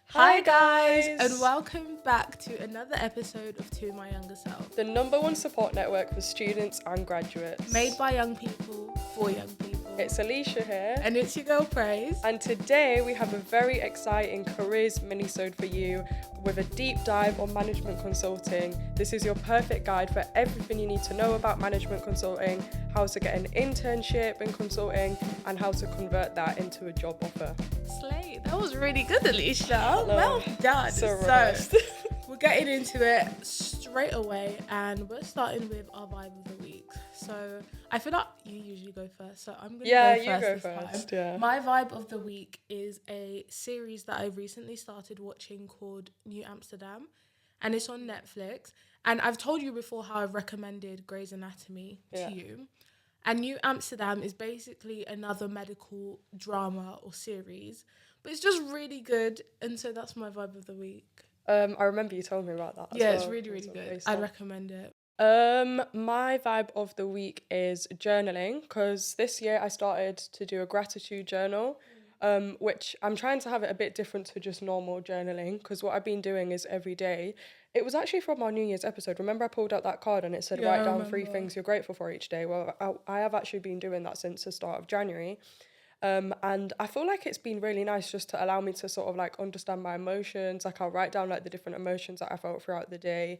Hi guys, and welcome back to another episode of To My Younger Self, the #1 support network for students and graduates. made by young people for young people. It's Aleesha here. And it's your girl Praise. And today we have a very exciting careers minisode for you with a deep dive on management consulting. This is your perfect guide for everything you need to know about management consulting, how to get an internship in consulting, and how to convert that into a job offer. Slay, that was really good, Aleesha. Hello. Well done. So we're getting into it straight away, and we're starting with our vibe of the week. So I feel like you usually go first, so I'm gonna go first. Yeah. My vibe of the week is a series that I recently started watching called New Amsterdam, and it's on Netflix. And I've told you before how I've recommended Grey's Anatomy to you. And New Amsterdam is basically another medical drama or series, but it's just really good. And so that's my vibe of the week. I remember you told me about that. It's really, really good. I'd recommend it. My vibe of the week is journaling, because this year I started to do a gratitude journal, which I'm trying to have it a bit different to just normal journaling, because what I've been doing is every day. It was actually from our New Year's episode. Remember I pulled out that card and it said write down 3 things you're grateful for each day? Well, I have actually been doing that since the start of January. And I feel like it's been really nice just to allow me to sort of like understand my emotions. Like I'll write down like the different emotions that I felt throughout the day.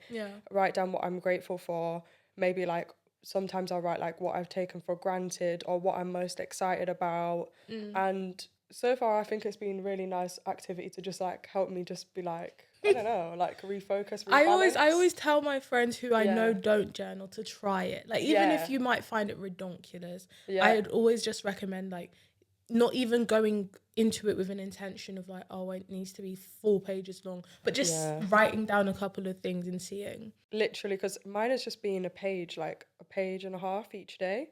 Write down what I'm grateful for. Maybe like sometimes I'll write like what I've taken for granted or what I'm most excited about. And so far I think it's been really nice activity to just like help me just be like, I don't know, like refocus, rebalance. I always tell my friends who I know don't journal to try it. Like even if you might find it redonkulous, I'd always just recommend like not even going into it with an intention of like, oh, it needs to be 4 pages long, but just writing down a couple of things and seeing. Literally, because mine is just being a page, like a page and a half each day.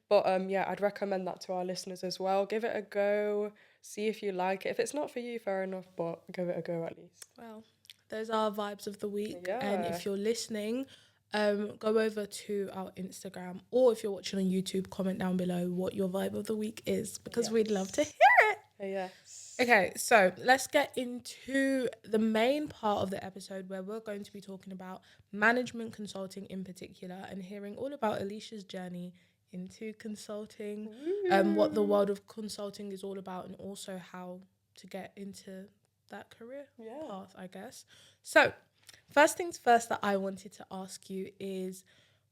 But I'd recommend that to our listeners as well. Give it a go, see if you like it. If it's not for you, fair enough, but give it a go at least. Well, those are vibes of the week. And if you're listening, go over to our Instagram, or if you're watching on YouTube, comment down below what your vibe of the week is, because we'd love to hear it. Yes. Okay, so let's get into the main part of the episode where we're going to be talking about management consulting in particular and hearing all about Aleesha's journey into consulting, what the world of consulting is all about, and also how to get into that career path, I guess. So first things first that I wanted to ask you is,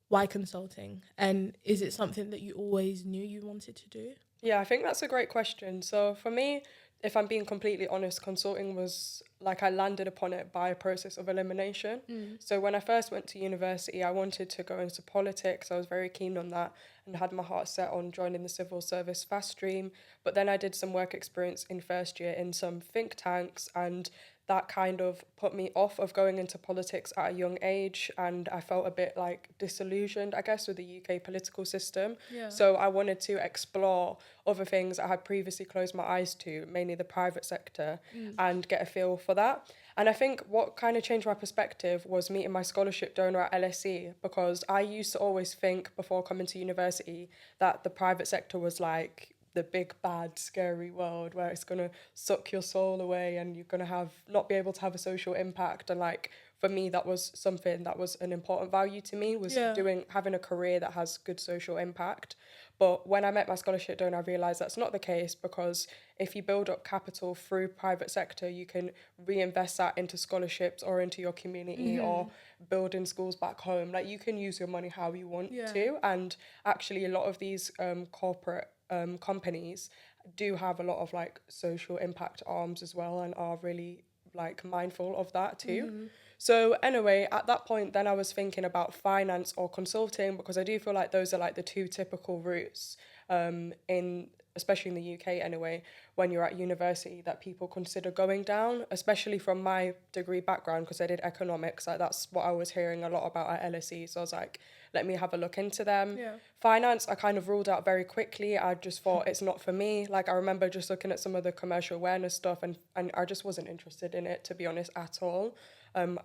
why consulting? And is it something that you always knew you wanted to do? Yeah, I think that's a great question. So for me, if I'm being completely honest, consulting was like I landed upon it by a process of elimination. So when I first went to university, I wanted to go into politics. I was very keen on that and had my heart set on joining the civil service fast stream. But then I did some work experience in first year in some think tanks, and that kind of put me off of going into politics at a young age, and I felt a bit like disillusioned, I guess, with the UK political system. So I wanted to explore other things I had previously closed my eyes to, mainly the private sector, and get a feel for that. And I think what kind of changed my perspective was meeting my scholarship donor at LSE, because I used to always think before coming to university that the private sector was like the big bad scary world where it's going to suck your soul away and you're going to not be able to have a social impact. And like for me, that was something that was an important value to me, was having a career that has good social impact. But when I met my scholarship donor, I realised that's not the case, because if you build up capital through private sector, you can reinvest that into scholarships or into your community or building schools back home. Like you can use your money how you want to. And actually a lot of these corporate companies do have a lot of like social impact arms as well, and are really like mindful of that too. So anyway, at that point then I was thinking about finance or consulting, because I do feel like those are like the 2 typical routes especially in the UK anyway, when you're at university, that people consider going down, especially from my degree background, because I did economics. Like that's what I was hearing a lot about at LSE. So I was like, let me have a look into them. Finance, I kind of ruled out very quickly. I just thought it's not for me. Like I remember just looking at some of the commercial awareness stuff, and I just wasn't interested in it, to be honest, at all.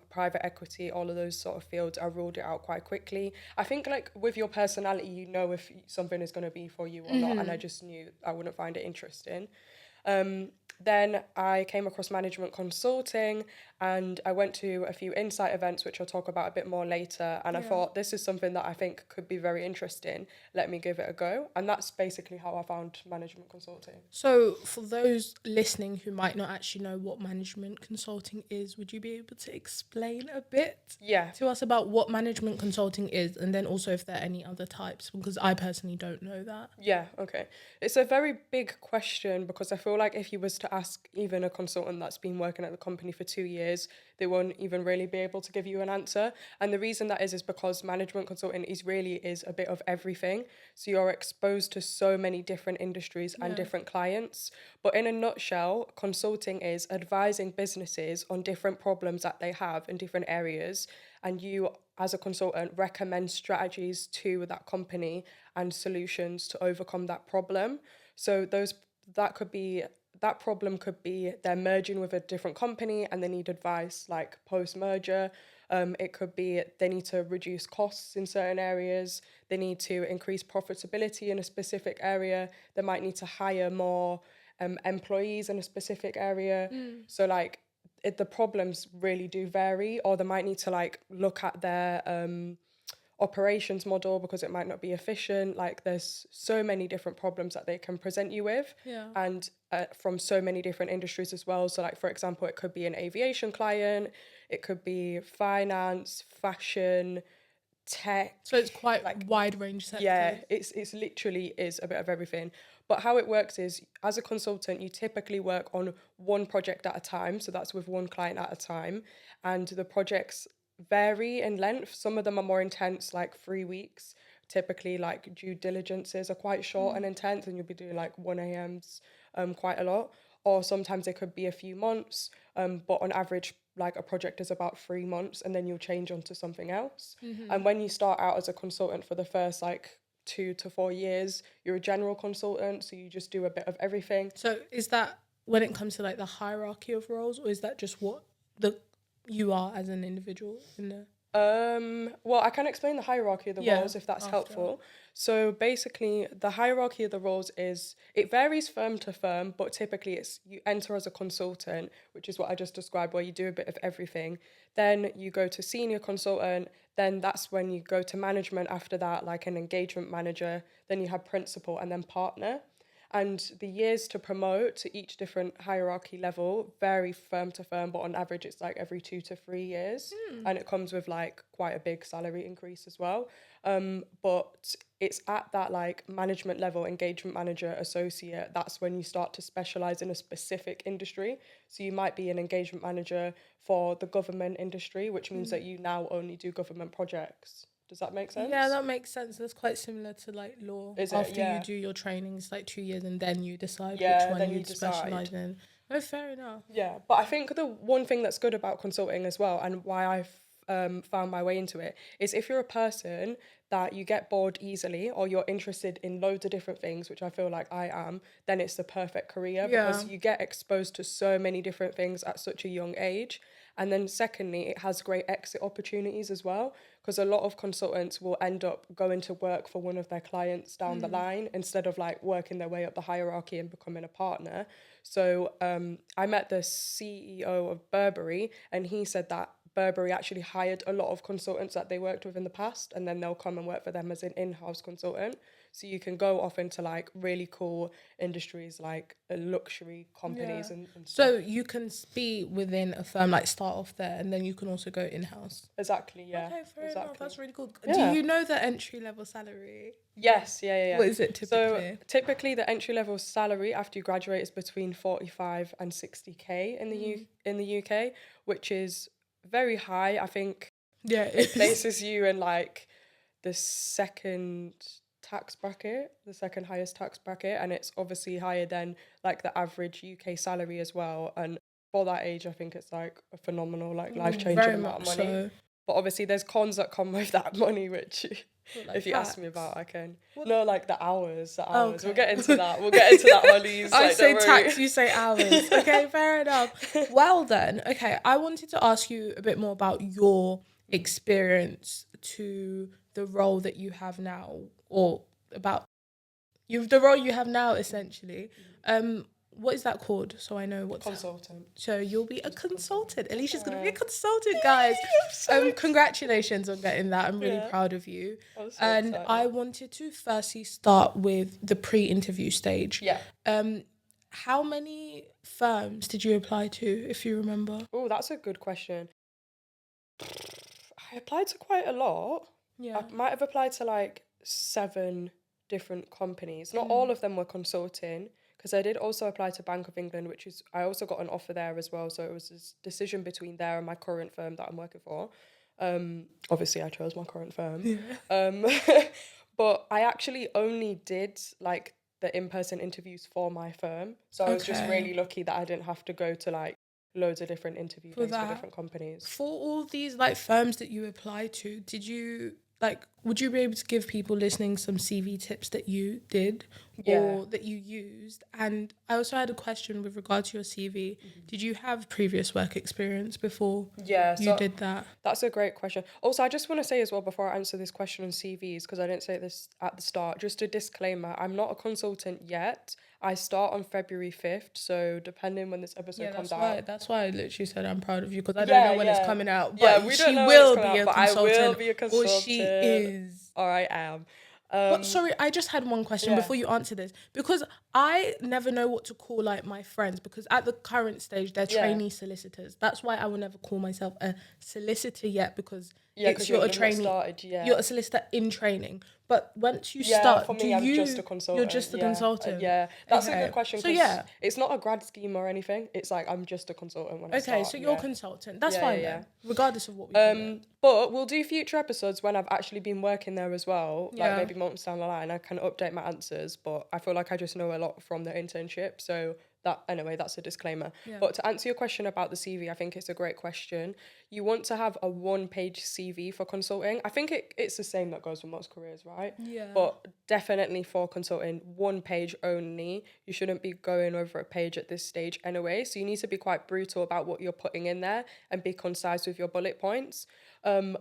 Private equity, all of those sort of fields, I ruled it out quite quickly. I think like with your personality, you know if something is going to be for you or not, and I just knew I wouldn't find it interesting. Then I came across management consulting, and I went to a few insight events, which I'll talk about a bit more later. And I thought, this is something that I think could be very interesting. Let me give it a go. And that's basically how I found management consulting. So, for those listening who might not actually know what management consulting is, would you be able to explain a bit to us about what management consulting is, and then also if there are any other types? Because I personally don't know that. Yeah, okay. It's a very big question because I feel like if you was to ask even a consultant that's been working at the company for 2 years, they won't even really be able to give you an answer. And the reason that is because management consulting is a bit of everything. So you're exposed to so many different industries and different clients. But in a nutshell, consulting is advising businesses on different problems that they have in different areas. And you, as a consultant, recommend strategies to that company and solutions to overcome that problem. So that problem could be they're merging with a different company and they need advice like post merger. It could be they need to reduce costs in certain areas. They need to increase profitability in a specific area. They might need to hire more employees in a specific area. So like the problems really do vary, or they might need to like look at their operations model because it might not be efficient. Like there's so many different problems that they can present you with, and from so many different industries as well. So like for example, it could be an aviation client, it could be finance, fashion, tech. So it's quite like wide range sector. Yeah, it's literally is a bit of everything. But how it works is, as a consultant, you typically work on one project at a time. So that's with one client at a time. And the projects vary in length. Some of them are more intense, like 3 weeks. Typically, like due diligences are quite short and intense, and you'll be doing like 1 a.m.s quite a lot. Or sometimes it could be a few months. But on average, like a project is about 3 months, and then you'll change onto something else. And when you start out as a consultant for the first like 2 to 4 years, you're a general consultant, so you just do a bit of everything. So is that when it comes to like the hierarchy of roles, or is that just what you are as an individual in the... Well, I can explain the hierarchy of the roles if that's helpful. So basically, the hierarchy of the roles it varies firm to firm, but typically it's you enter as a consultant, which is what I just described, where you do a bit of everything. Then you go to senior consultant, then that's when you go to management after that, like an engagement manager, then you have principal and then partner. And the years to promote to each different hierarchy level vary firm to firm, but on average it's like every 2 to 3 years. And it comes with like quite a big salary increase as well. But it's at that like management level, engagement manager, associate, that's when you start to specialize in a specific industry. So you might be an engagement manager for the government industry, which means that you now only do government projects. Does that make sense? Yeah, that makes sense. That's quite similar to like law. After you do your training, it's like 2 years, and then you decide which one you specialise in. Oh, fair enough. Yeah, but I think the one thing that's good about consulting as well, and why I've found my way into it, is if you're a person that you get bored easily, or you're interested in loads of different things, which I feel like I am, then it's the perfect career because you get exposed to so many different things at such a young age. And then secondly, it has great exit opportunities as well, because a lot of consultants will end up going to work for one of their clients down the line instead of like working their way up the hierarchy and becoming a partner. So I met the CEO of Burberry, and he said that Burberry actually hired a lot of consultants that they worked with in the past, and then they'll come and work for them as an in-house consultant. So you can go off into like really cool industries like luxury companies and stuff. So you can be within a firm, like start off there, and then you can also go in-house. Exactly, yeah. Okay, fair enough. That's really cool. Yeah. Do you know the entry level salary? Yes, yeah. What is it typically? So typically the entry level salary after you graduate is between 45 and 60k in the UK, which is very high. I think it places you in like the second the second highest tax bracket, and it's obviously higher than like the average UK salary as well. And for that age, I think it's like a phenomenal, like life-changing amount of money. So. But obviously there's cons that come with that money, which like if you ask me about, I can. No, like the hours. Okay. We'll get into that. Hollies. I say tax, you say hours. Okay, fair enough. Well then, okay, I wanted to ask you a bit more about your experience to the role that you have now, or about the role you have now essentially. what is that called? So I know what's Consultant. So you'll be a consultant. Alicia's gonna be a consultant, guys. Congratulations on getting that. I'm really proud of you. I'm so And excited. I wanted to firstly start with the pre-interview stage. Yeah. How many firms did you apply to, if you remember? Oh, that's a good question. I applied to quite a lot. Yeah. I might have applied to like 7 different companies. Not all of them were consulting, because I did also apply to Bank of England, which is, I also got an offer there as well. So it was a decision between there and my current firm that I'm working for. Obviously, I chose my current firm. But I actually only did like the in-person interviews for my firm. So I was just really lucky that I didn't have to go to like loads of different interview days for different companies. For all these like firms that you applied to, did you like, would you be able to give people listening some CV tips that you did or that you used? And I also had a question with regard to your CV. Did you have previous work experience before you did that? That's a great question. Also, I just want to say as well, before I answer this question on CVs, because I didn't say this at the start, just a disclaimer, I'm not a consultant yet. I start on February 5th, so depending when this episode comes out. That's why I literally said I'm proud of you, because I don't know when it's coming out. But we she don't know will when it's be coming a out, but I consultant. will be a consultant. Or she is. Or I am. But sorry, I just had one question before you answer this, because I never know what to call like my friends, because at the current stage they're trainee solicitors. That's why I will never call myself a solicitor yet, because you're a trainee. You're a solicitor in training. But once you start, for me, I'm just a consultant. You're just a consultant. That's a good question. So it's not a grad scheme or anything. It's like I'm just a consultant when I start. So you're a consultant. That's fine then, regardless of what we call it. But we'll do future episodes when I've actually been working there as well. Like maybe months down the line, I can update my answers. But I feel like I just know a lot from the internship. So that's a disclaimer. But to answer your question about the CV, I think it's a great question. You want to have a 1-page CV for consulting. I think it's the same that goes for most careers, right? Yeah. But definitely for consulting, 1 page only. You shouldn't be going over a page at this stage anyway. So you need to be quite brutal about what you're putting in there and be concise with your bullet points. Can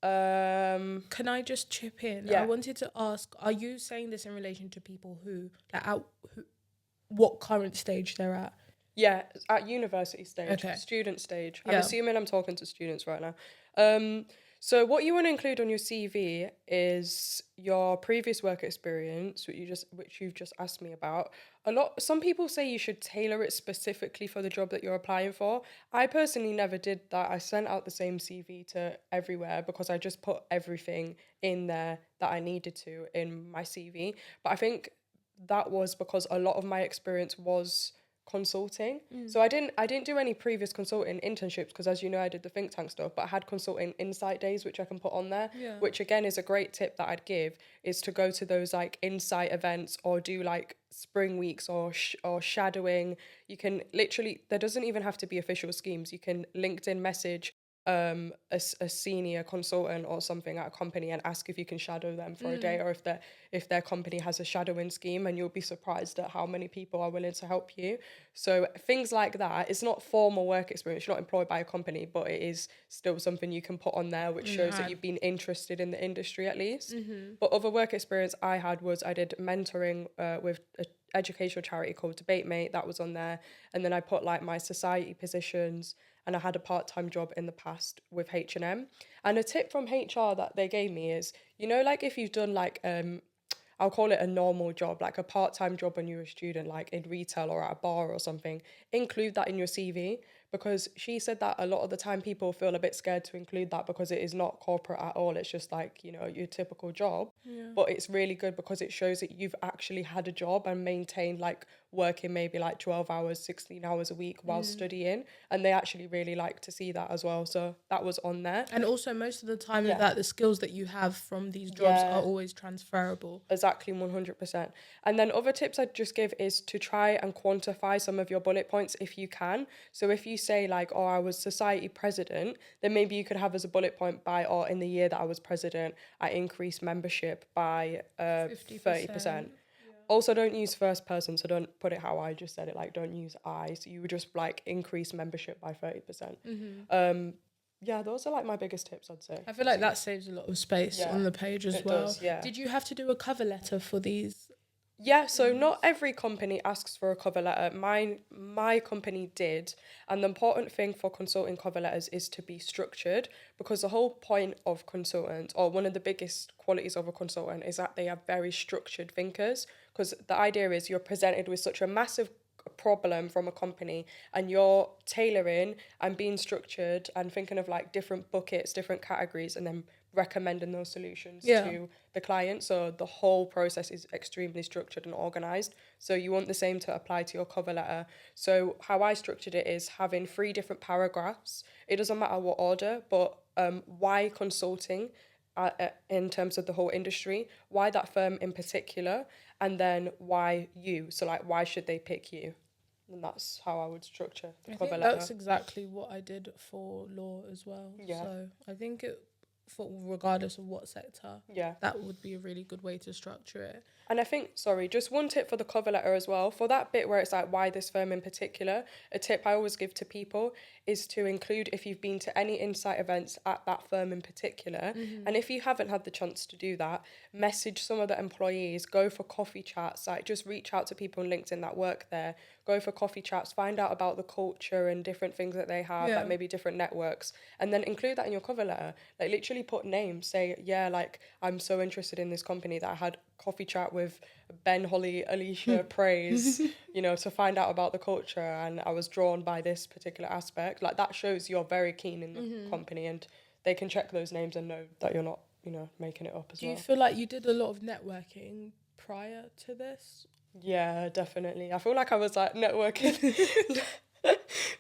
I just chip in? I wanted to ask, are you saying this in relation to people who what current stage they're at? Yeah, at university stage, student stage. I'm assuming I'm talking to students right now. So what you want to include on your CV is your previous work experience, which you've just asked me about. Some people say you should tailor it specifically for the job that you're applying for. I personally never did that. I sent out the same CV to everywhere because I just put everything in there that I needed to in my CV. But I think that was because a lot of my experience was consulting. So I didn't do any previous consulting internships because, as you know, I did the think tank stuff, but I had consulting insight days which I can put on there, which again is a great tip that I'd give, is to go to those like insight events or do like spring weeks or shadowing. You can literally, there doesn't even have to be official schemes. You can LinkedIn message a senior consultant or something at a company and ask if you can shadow them for a day, or if their company has a shadowing scheme, and you'll be surprised at how many people are willing to help you. So things like that. It's not formal work experience, you're not employed by a company, but it is still something you can put on there which shows that you've been interested in the industry at least. But other work experience I had was I did mentoring with an educational charity called Debate Mate. That was on there. And then I put like my society positions, and I had a part-time job in the past with H&M. And a tip from HR that they gave me is, like if you've done like, I'll call it a normal job, like a part-time job when you're a student, like in retail or at a bar or something, include that in your CV, because she said that a lot of the time people feel a bit scared to include that because it is not corporate at all. It's just like, your typical job. But it's really good because it shows that you've actually had a job and maintained like working maybe like 12 hours, 16 hours a week while studying. And they actually really like to see that as well. So that was on there. And also most of the time that the skills that you have from these jobs are always transferable. Exactly, 100%. And then other tips I'd just give is to try and quantify some of your bullet points if you can. So if you say like, oh, I was society president, then maybe you could have as a bullet point or in the year that I was president, I increased membership by 30%. Also, don't use first person, so don't put it how I just said it, like don't use I. So you would just like increase membership by 30%. Those are like my biggest tips, I'd say. I feel like that saves a lot of space on the page as well. Does, yeah. Did you have to do a cover letter for these Yeah, so not every company asks for a cover letter. My company did, and the important thing for consulting cover letters is to be structured, because the whole point of consultant, or one of the biggest qualities of a consultant, is that they are very structured thinkers. Because the idea is you're presented with such a massive problem from a company, and you're tailoring and being structured and thinking of like different buckets, different categories, and then recommending those solutions Yeah. to the client. So the whole process is extremely structured and organized. So you want the same to apply to your cover letter. So how I structured it is having 3 different paragraphs. It doesn't matter what order, but why consulting, in terms of the whole industry, why that firm in particular, and then why you. So like, why should they pick you? And that's how I would structure the I cover think letter. that's exactly what I did for law as well. Yeah. So I think for regardless of what sector, Yeah. that would be a really good way to structure it. And I think, sorry, just one tip for the cover letter as well. For that bit where it's like, why this firm in particular, a tip I always give to people is to include if you've been to any insight events at that firm in particular. And if you haven't had the chance to do that, message some of the employees, go for coffee chats, like just reach out to people on LinkedIn that work there, go for coffee chats, find out about the culture and different things that they have, Yeah. like maybe different networks, and then include that in your cover letter. Like literally put names, say, yeah, like I'm so interested in this company that I had coffee chat with Ben, Holly, Aleesha, Praise, to find out about the culture, and I was drawn by this particular aspect. Like that shows you're very keen in the company, and they can check those names and know that you're not, making it up as Do well. you feel like you did a lot of networking prior to this? Yeah, definitely. I feel like I was like networking,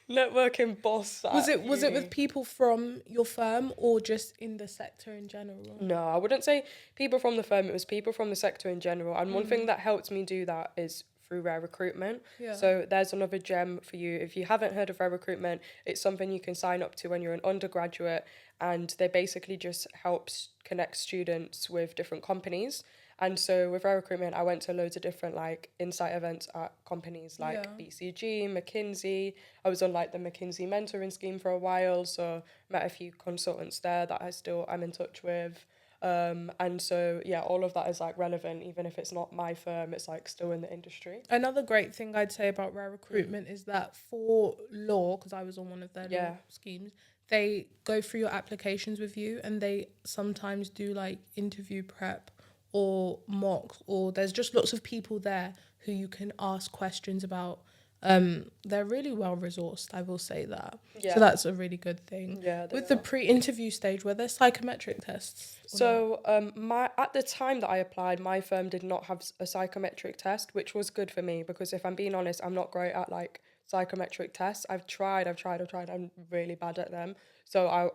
networking boss. Was at it with uni. people from your firm or just in the sector in general? No, I wouldn't say people from the firm. It was people from the sector in general. And one thing that helped me do that is through Rare Recruitment. Yeah. So there's another gem for you. If you haven't heard of Rare Recruitment, it's something you can sign up to when you're an undergraduate, and they basically just helps connect students with different companies. And so with Rare Recruitment, I went to loads of different like insight events at companies like Yeah. BCG, McKinsey. I was on like the McKinsey mentoring scheme for a while, so met a few consultants there that I'm in touch with. And so yeah, all of that is like relevant, even if it's not my firm, it's like still in the industry. Another great thing I'd say about Rare Recruitment is that for law, because I was on one of their law schemes, they go through your applications with you, and they sometimes do like interview prep or mocks, or there's just lots of people there who you can ask questions about. They're really well resourced, I will say that. Yeah. So that's a really good thing. Yeah, With the pre-interview stage, were there psychometric tests? So my at the time that I applied, my firm did not have a psychometric test, which was good for me, because if I'm being honest, I'm not great at like psychometric tests. I've tried. I'm really bad at them. So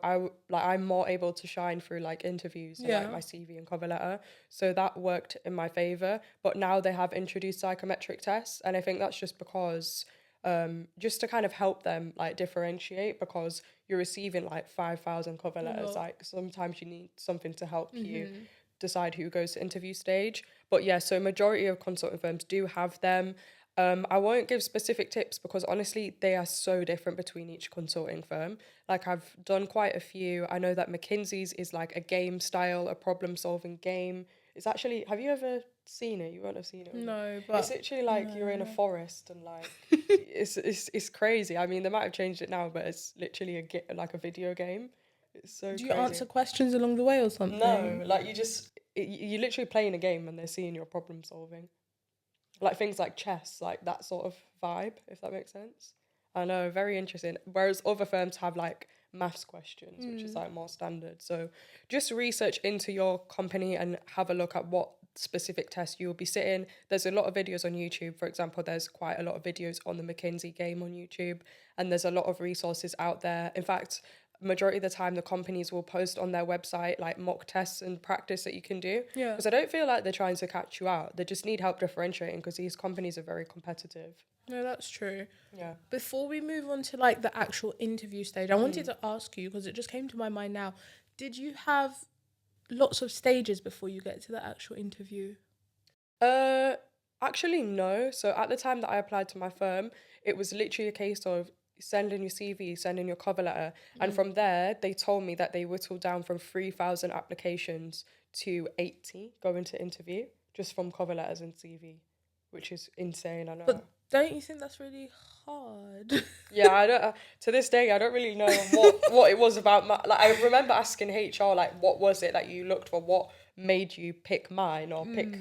I'm more able to shine through like interviews and like my CV and cover letter. So that worked in my favor. But now they have introduced psychometric tests, and I think that's just because just to kind of help them like differentiate, because you're receiving like 5,000 cover letters. Like sometimes you need something to help you decide who goes to interview stage. But yeah, so majority of consulting firms do have them. I won't give specific tips because honestly, they are so different between each consulting firm. Like I've done quite a few. I know that McKinsey's is like a game style, a problem solving game. It's actually, have you ever seen it? You won't have seen it. No, but it's literally like you're in a forest and like it's crazy. I mean, they might have changed it now, but it's literally like a video game. It's so do you crazy. answer questions along the way or something? No, like you're literally playing a game and they're seeing your problem solving. Like things like chess, like that sort of vibe, if that makes sense. I know, very interesting. Whereas other firms have like maths questions, which is like more standard. So just research into your company and have a look at what specific test you will be sitting. There's a lot of videos on YouTube. For example, there's quite a lot of videos on the McKinsey game on YouTube, and there's a lot of resources out there. In fact, majority of the time the companies will post on their website like mock tests and practice that you can do, Yeah. because I don't feel like they're trying to catch you out. They just need help differentiating, because these companies are very competitive. No, that's true. Yeah. Before we move on to like the actual interview stage, I wanted to ask you, because it just came to my mind now, did you have lots of stages before you get to the actual interview? Actually no. So at the time that I applied to my firm, it was literally a case of send in your CV, send in your cover letter. And from there, they told me that they whittled down from 3,000 applications to 80 going to interview, just from cover letters and CV. which is insane. I know. But don't you think that's really hard? Yeah, I don't. To this day, I don't really know what it was about. Like, I remember asking HR, like, what was it that you looked for? What made you pick mine or pick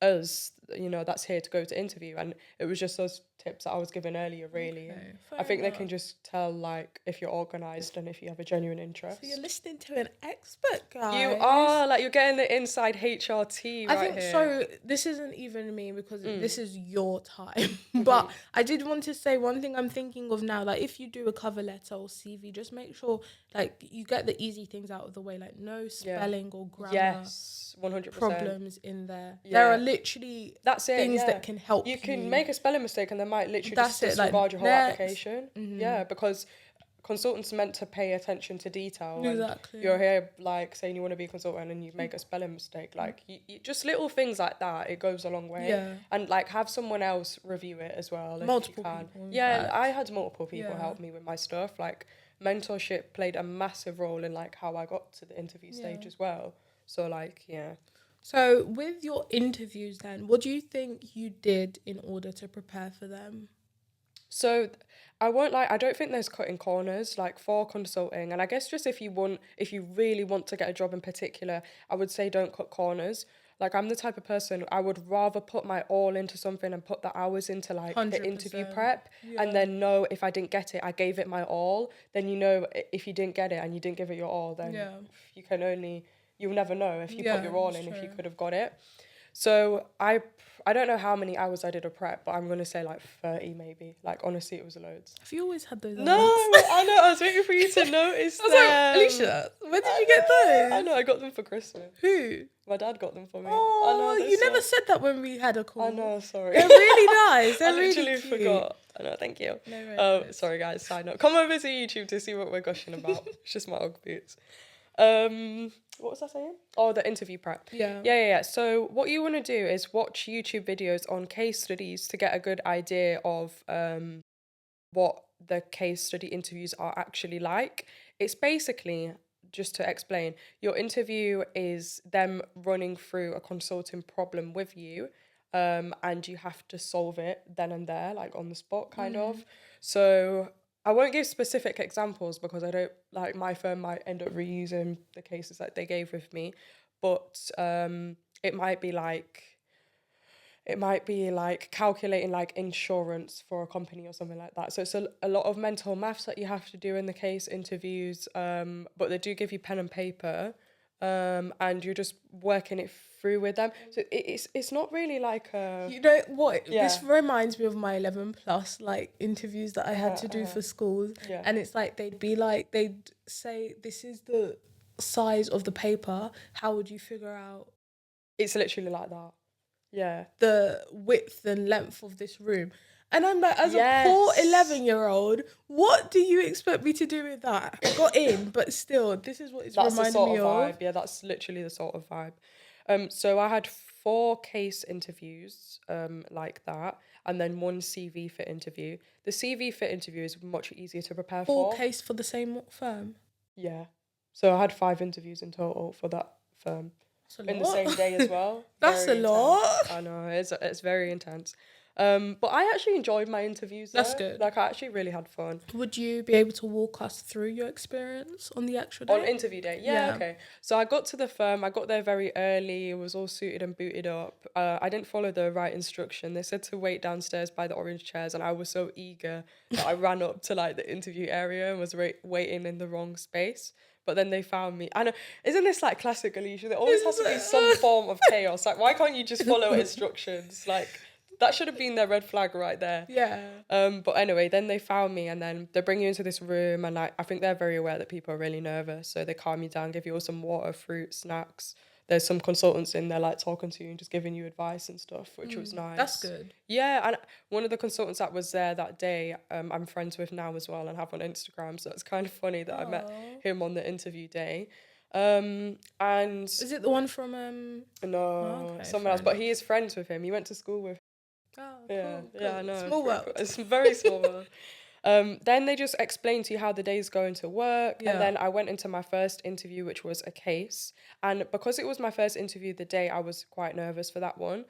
us? You know, that's here to go to interview, and it was just those tips that I was given earlier, really. Okay, And fair I think they enough. can just tell, like, if you're organized and if you have a genuine interest. So you're listening to an expert, guys. You are, like, you're getting the inside HRT I right think here. so. This isn't even me because this is your time. But I did want to say one thing I'm thinking of now. Like, if you do a cover letter or CV, just make sure like you get the easy things out of the way, like no spelling or grammar Yes, 100%. problems in there. Yeah. There are literally That's it, things that can help you. You can make a spelling mistake and they might literally That's just it, like, disregard your whole next. application. Yeah, because consultants are meant to pay attention to detail. Exactly. And you're here like saying you want to be a consultant and you make a spelling mistake. Like you, just little things like that, it goes a long way. Yeah. And like have someone else review it as well. Multiple if you can. people, in Yeah, fact. I had multiple people Yeah. help me with my stuff. Like mentorship played a massive role in like how I got to the interview stage as well. So like, yeah. So with your interviews then, what do you think you did in order to prepare for them? So I won't lie, I don't think there's cutting corners like for consulting. And I guess just if you really want to get a job in particular, I would say don't cut corners. Like I'm the type of person I would rather put my all into something and put the hours into like the interview 100%. prep and then know if I didn't get it, I gave it my all. Then you know if you didn't get it and you didn't give it your all, then you'll never know if you put your all in if you could have got it. So I don't know how many hours I did of prep, but I'm gonna say like 30 maybe. Like honestly, it was loads. Have you always had those? No, hours? I know. I was waiting for you to notice I was them. like, Aleesha, where did you get those? I know. I got them for Christmas. Who? My dad got them for me. Oh, I know, you never said that when we had a call. I know. Sorry. They're really nice. They're I literally really cute. forgot. I know. Thank you. No, sorry guys. Side note. Come over to YouTube to see what we're gushing about. It's just my Ugg boots. What was I saying? Oh, the interview prep. Yeah. So what you want to do is watch YouTube videos on case studies to get a good idea of what the case study interviews are actually like. It's basically, just to explain, your interview is them running through a consulting problem with you, and you have to solve it then and there, like on the spot, kind of. So I won't give specific examples because I don't like my firm might end up reusing the cases that they gave with me, but it might be like calculating like insurance for a company or something like that. So it's a lot of mental maths that you have to do in the case interviews, but they do give you pen and paper, and you're just working it through with them. So it's not really like a... You know what? Yeah. This reminds me of my 11 plus like interviews that I had to do for schools. Yeah. And it's like they'd say, this is the size of the paper. How would you figure out It's literally like that. Yeah. the width and length of this room? And I'm like, as a poor 11-year-old, what do you expect me to do with that? I got in, but still, this is what it's That's the reminding sort me of vibe. of. Yeah, that's literally the sort of vibe. So I had 4 case interviews like that, and then 1 CV fit interview. The CV fit interview is much easier to prepare for. 4 case for the same firm? Yeah. So I had 5 interviews in total for that firm. In the same day as well. That's Very a lot. intense. I know, it's very intense. But I actually enjoyed my interviews there. That's good. Like, I actually really had fun. Would you be able to walk us through your experience on the actual day? On interview day? Yeah, okay. So I got to the firm, I got there very early, it was all suited and booted up. I didn't follow the right instruction. They said to wait downstairs by the orange chairs, and I was so eager that I ran up to like the interview area and was waiting in the wrong space. But then they found me. I know, isn't this like classic Aleesha? There always has to be some form of chaos. Like, why can't you just follow instructions? Like, that should have been their red flag right there. Yeah. But anyway, then they found me, and then they bring you into this room, and I think they're very aware that people are really nervous. So they calm you down, give you all some water, fruit, snacks. There's some consultants in there like talking to you and just giving you advice and stuff, which was nice. That's good. Yeah, and one of the consultants that was there that day, I'm friends with now as well and have on Instagram. So it's kind of funny that I met him on the interview day. And is it the one from no, someone else, but he is friends with him. He went to school with. Oh, Yeah, cool, yeah, I know. Small world. Cool. It's very small world. Then they just explained to you how the day's going to work. Yeah. And then I went into my first interview, which was a case. And because it was my first interview of the day, I was quite nervous for that one.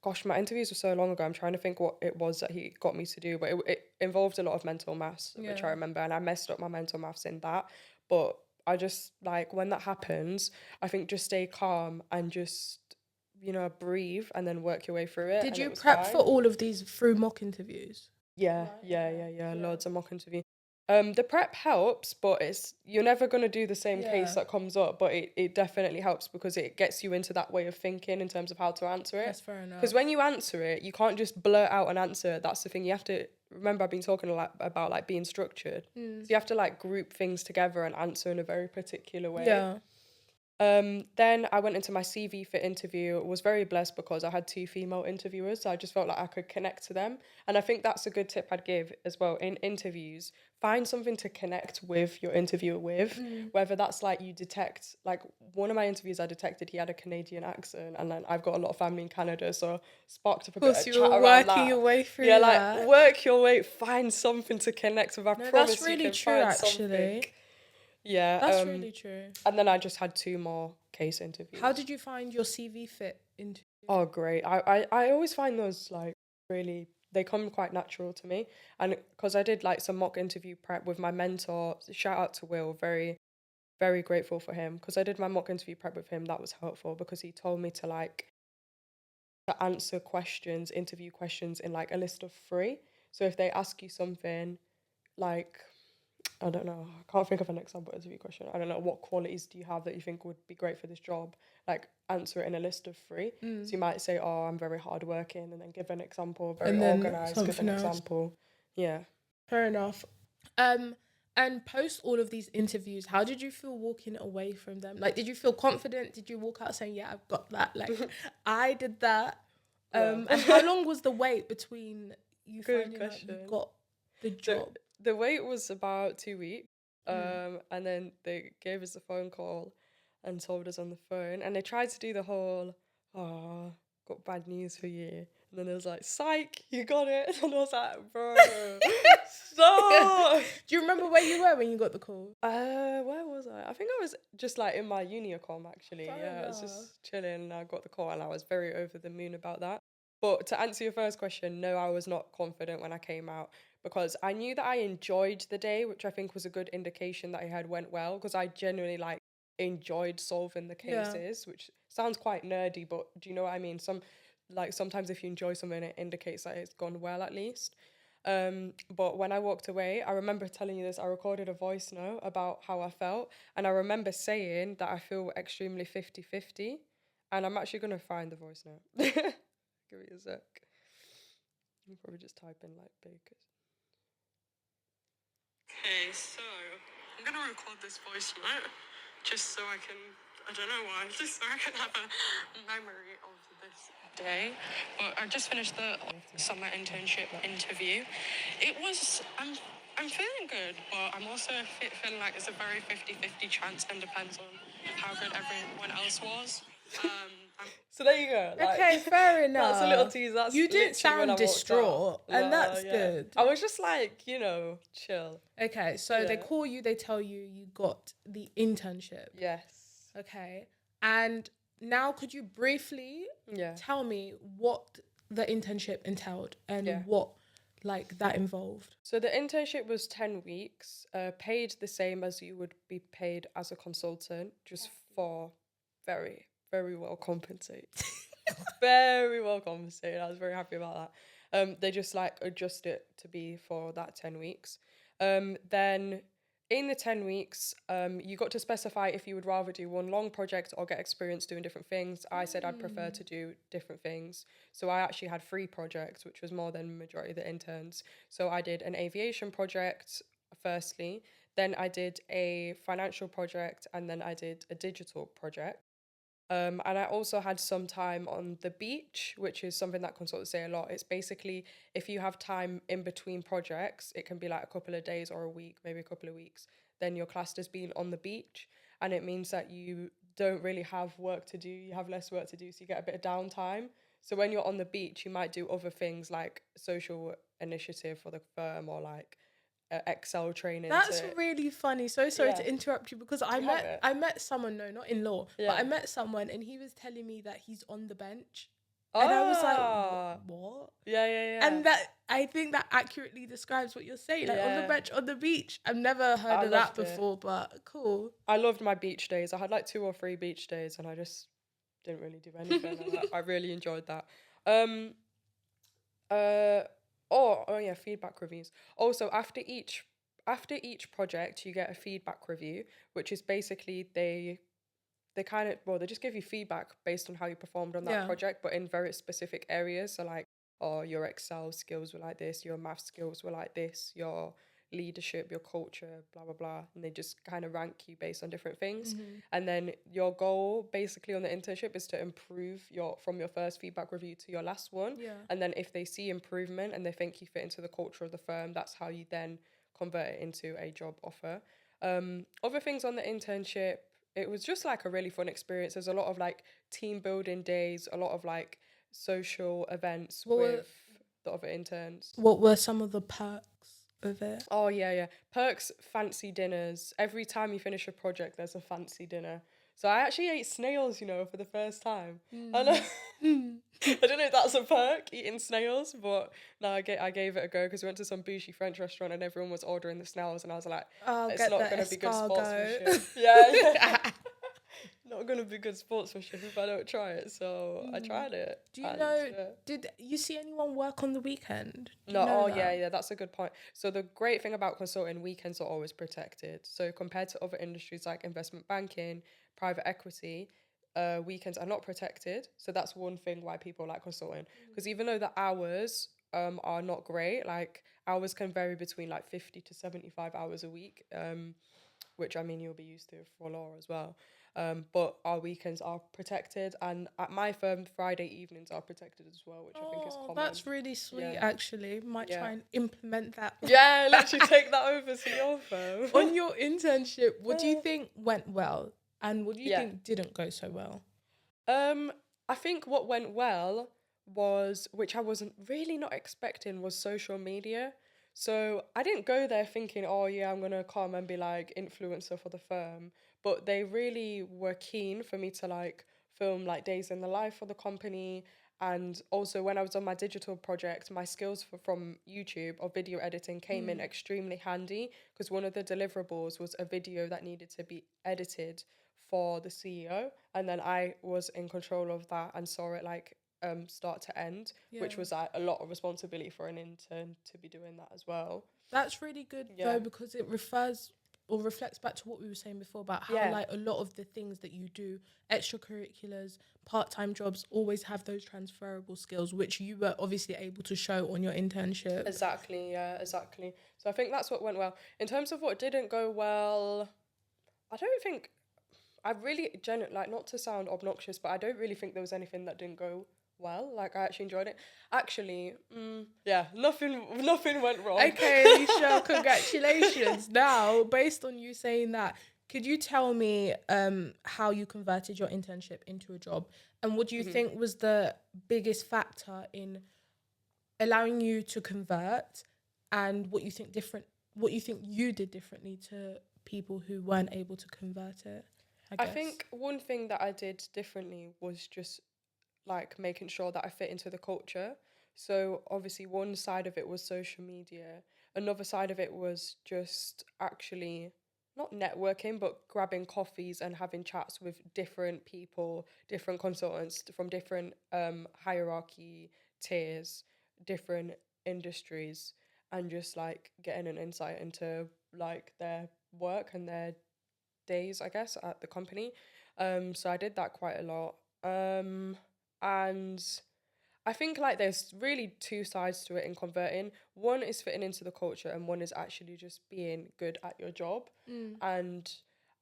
gosh, my interviews were so long ago. I'm trying to think what it was that he got me to do, but it involved a lot of mental maths, which I remember, and I messed up my mental maths in that. But I just like when that happens, I think just stay calm and just breathe and then work your way through it. Did And you it was prep fine. for all of these through mock interviews? Yeah, Right, yeah, okay. yeah, yeah. Yeah. Loads of mock interview. The prep helps, but you're never gonna do the same case Yeah. that comes up. But it definitely helps because it gets you into that way of thinking in terms of how to answer it. That's fair enough. Because when you answer it, you can't just blurt out an answer. That's the thing. You have to remember. I've been talking a lot about like being structured. So you have to like group things together and answer in a very particular way. Yeah. Then I went into my CV fit interview. Was very blessed because I had 2 female interviewers. So I just felt like I could connect to them. And I think that's a good tip I'd give as well in interviews. Find something to connect with your interviewer with, whether that's like you detect, like one of my interviews I detected he had a Canadian accent, and then I've got a lot of family in Canada, so sparked up a bit of You chat were around working that. your way through Yeah, that. like work your way, find something to connect with. I No, promise that's really you can true, find actually. something. Yeah, That's really true. and then I just had 2 more case interviews. How did you find your CV fit into? Oh, great. I always find those like really, they come quite natural to me. And because I did like some mock interview prep with my mentor, shout out to Will, very, very grateful for him. Because I did my mock interview prep with him, that was helpful because he told me to like to answer questions, interview questions in like a list of 3. So if they ask you something like, I don't know, I can't think of an example interview question. I don't know, what qualities do you have that you think would be great for this job? Like, answer it in a list of 3. So you might say, oh, I'm very hardworking, and then give an example, very And then organised, give an something else. example. Yeah. Fair enough. And post all of these interviews, how did you feel walking away from them? Like, did you feel confident? Did you walk out saying, yeah, I've got that? Like, I did that. And how long was the wait between you Good finding question. out you got the job? The wait was about 2 weeks. And then they gave us a phone call and told us on the phone. And they tried to do the whole, oh, got bad news for you. And then it was like, psych, you got it. And I was like, bro, stop. Do you remember where you were when you got the call? Where was I? I think I was just like in my Uniacom actually. Fair Yeah, I was enough. just chilling and I got the call and I was very over the moon about that. But to answer your first question, no, I was not confident when I came out because I knew that I enjoyed the day, which I think was a good indication that I had went well because I genuinely like enjoyed solving the cases, which sounds quite nerdy, but do you know what I mean? Sometimes if you enjoy something, it indicates that it's gone well at least. But when I walked away, I remember telling you this, I recorded a voice note about how I felt. And I remember saying that I feel extremely 50-50. And I'm actually going to find the voice note. Give me a sec. I'll probably just type in like bakers. Okay, so I'm going to record this voice note just so I can, I don't know why, just so I can have a memory of this day. But I just finished the summer internship interview. It was, I'm feeling good, but I'm also feeling like it's a very 50-50 chance and depends on how good everyone else was. So there you go. Like, Okay, fair enough. That's a little tease. That's you didn't literally when I sound walked out. distraught, and that's Yeah. good. I was just like, chill. Okay, so they call you, they tell you you got the internship. Yes. Okay, and now could you briefly tell me what the internship entailed and what like that involved? So the internship was 10 weeks, paid the same as you would be paid as a consultant, just for very, very well compensated. Very well compensated. I was very happy about that. They just like adjust it to be for that 10 weeks. Then in the 10 weeks, you got to specify if you would rather do one long project or get experience doing different things. I said I'd prefer to do different things. So I actually had 3 projects, which was more than the majority of the interns. So I did an aviation project firstly, then I did a financial project, and then I did a digital project. And I also had some time on the beach, which is something that consultants say a lot. It's basically if you have time in between projects, it can be like a couple of days or a week, maybe a couple of weeks, then you're classed as being on the beach. And it means that you don't really have work to do. You have less work to do, so you get a bit of downtime. So when you're on the beach, you might do other things like social initiative for the firm or like Excel training. That's really funny. So sorry to interrupt you because I met someone, no, not in law, but I met someone and he was telling me that he's on the bench. And I was like, Ah. what? Yeah. And that, I think that accurately describes what you're saying. Like on the Yeah. bench, on the beach. I've never heard I of that loved it. before, but cool. I loved my beach days. I had like 2 or 3 beach days and I just didn't really do anything. And I really enjoyed that. Um, oh yeah, feedback reviews. Also, after each project, you get a feedback review, which is basically they kind of, well, they just give you feedback based on how you performed on that Yeah. project, but in very specific areas. So like, oh, your Excel skills were like this, your math skills were like this, your leadership, your culture, blah blah blah, and they just kind of rank you based on different things. And then your goal basically on the internship is to improve from your first feedback review to your last one. Yeah. And then if they see improvement and they think you fit into the culture of the firm, that's how you then convert it into a job offer. Other things on the internship, it was just like a really fun experience. There's a lot of like team building days, a lot of like social events with the other interns. What were some of the perks of it? Oh yeah. Perks, fancy dinners. Every time you finish a project, there's a fancy dinner. So I actually ate snails, for the first time. I know. I don't know if that's a perk, eating snails, but no, I gave it a go because we went to some bougie French restaurant and everyone was ordering the snails and I was like, it's not going to be good sportsmanship. Yeah. Not going to be good sportsmanship if I don't try it. So I tried it. Do you know, did you see anyone work on the weekend? Yeah, that's a good point. So the great thing about consulting, weekends are always protected. So compared to other industries like investment banking, private equity, weekends are not protected. So that's one thing why people like consulting. Because even though the hours are not great, like hours can vary between like 50 to 75 hours a week, which I mean you'll be used to for law as well. But our weekends are protected, and at my firm, Friday evenings are protected as well, which I think is common. That's really sweet, actually. Might try and implement that. Yeah, literally take that over to your firm. On your internship, what do you think went well, and what do you think didn't go so well? I think what went well was, which I wasn't really not expecting, was social media. So I didn't go there thinking, oh yeah, I'm gonna come and be like influencer for the firm. But they really were keen for me to like film like days in the life for the company. And also when I was on my digital project, my skills from YouTube or video editing came in extremely handy because one of the deliverables was a video that needed to be edited for the CEO. And then I was in control of that and saw it like start to end, which was like a lot of responsibility for an intern to be doing that as well. That's really good though, because it reflects back to what we were saying before about how like a lot of the things that you do, extracurriculars, part-time jobs, always have those transferable skills which you were obviously able to show on your internship. Exactly. So I think that's what went well. In terms of what didn't go well, I don't think I really like, not to sound obnoxious, but I don't really think there was anything that didn't go well. Like I actually enjoyed it. Actually, nothing went wrong. Okay, Aleesha, congratulations. Now, based on you saying that, could you tell me how you converted your internship into a job, and what do you think was the biggest factor in allowing you to convert, and what you think you did differently to people who weren't able to convert it? I think one thing that I did differently was just like making sure that I fit into the culture. So obviously one side of it was social media. Another side of it was just actually not networking, but grabbing coffees and having chats with different people, different consultants from different hierarchy tiers, different industries, and just like getting an insight into like their work and their days, I guess, at the company. So I did that quite a lot. And I think like there's really two sides to it in converting. One is fitting into the culture and one is actually just being good at your job. And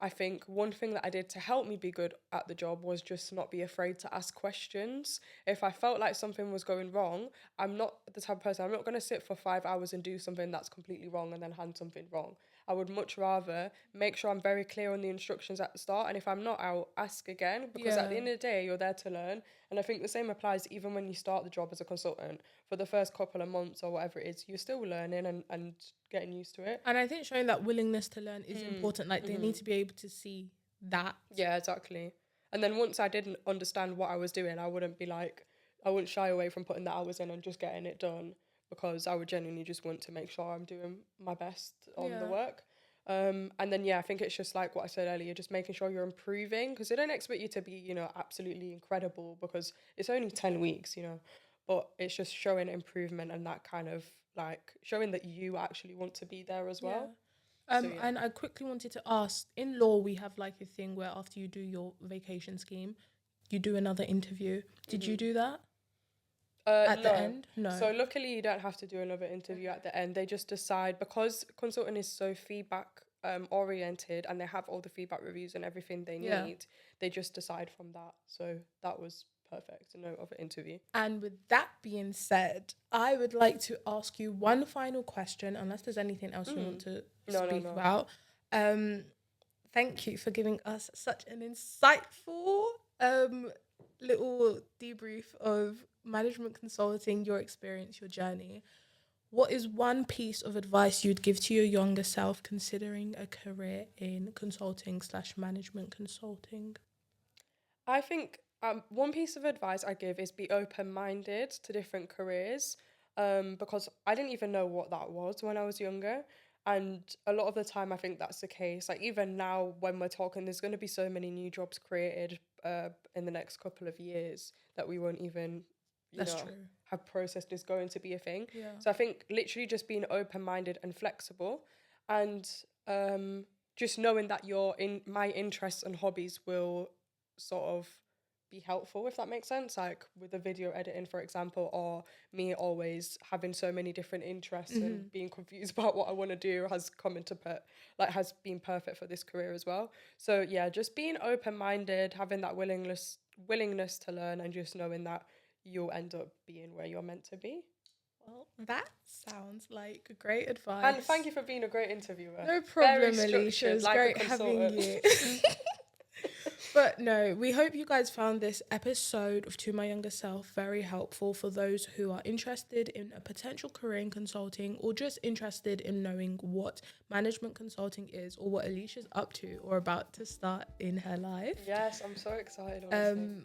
I think one thing that I did to help me be good at the job was just not be afraid to ask questions. If I felt like something was going wrong, I'm not the type of person, I'm not going to sit for 5 hours and do something that's completely wrong and then hand something wrong. I would much rather make sure I'm very clear on the instructions at the start. And if I'm not, I'll ask again, because at the end of the day, you're there to learn. And I think the same applies even when you start the job as a consultant. For the first couple of months or whatever it is, you're still learning and getting used to it. And I think showing that willingness to learn is important. Like they need to be able to see that. Yeah, exactly. And then once I didn't understand what I was doing, I wouldn't be like, I wouldn't shy away from putting the hours in and just getting it done, because I would genuinely just want to make sure I'm doing my best on the work. And then, I think it's just like what I said earlier, just making sure you're improving, because they don't expect you to be, absolutely incredible, because it's only 10 weeks, but it's just showing improvement, and that kind of like showing that you actually want to be there as well. And I quickly wanted to ask, in law, we have like a thing where after you do your vacation scheme, you do another interview. Did you do that? At the end? No. So luckily you don't have to do another interview at the end. They just decide, because consulting is so feedback oriented, and they have all the feedback reviews and everything they need, they just decide from that. So that was perfect. No other interview. And with that being said, I would like to ask you one final question, unless there's anything else you want to speak about. Thank you for giving us such an insightful little debrief of management consulting, your experience, your journey. What is one piece of advice you'd give to your younger self considering a career in consulting / management consulting? I think one piece of advice I give is be open-minded to different careers, because I didn't even know what that was when I was younger. And a lot of the time, I think that's the case. Like, even now when we're talking, there's going to be so many new jobs created in the next couple of years that we won't even, have processed is going to be a thing. Yeah. So I think literally just being open-minded and flexible, and just knowing that my interests and hobbies will sort of be helpful, if that makes sense, like with the video editing, for example, or me always having so many different interests and being confused about what I want to do has been perfect for this career as well. So just being open-minded, having that willingness to learn, and just knowing that you'll end up being where you're meant to be. Well, that sounds like great advice. And thank you for being a great interviewer. No problem, Aleesha. It's great having you. But no, we hope you guys found this episode of To My Younger Self very helpful for those who are interested in a potential career in consulting, or just interested in knowing what management consulting is, or what Aleesha's up to or about to start in her life. Yes, I'm so excited, honestly.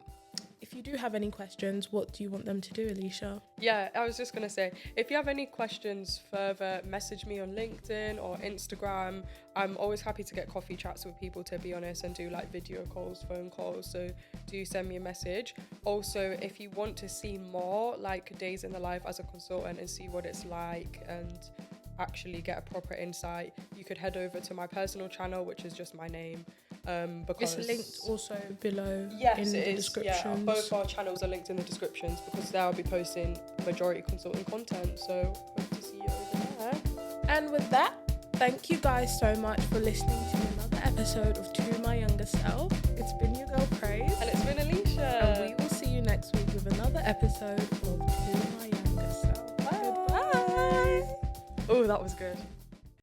If you do have any questions, what do you want them to do, Aleesha? Yeah, I was just going to say, if you have any questions further, message me on LinkedIn or Instagram. I'm always happy to get coffee chats with people, to be honest, and do like video calls, phone calls. So do send me a message. Also, if you want to see more like days in the life as a consultant and see what it's like and actually get a proper insight, you could head over to my personal channel, which is just my name. Because it's linked also below in the descriptions. Yeah, both our channels are linked in the descriptions, because there I'll be posting majority consulting content. So hope to see you over there. And with that, thank you guys so much for listening to another episode of To My Younger Self. It's been your girl Praise, and it's been Aleesha, and we will see you next week with another episode of To My Younger Self. Bye. Goodbye. Oh, that was good.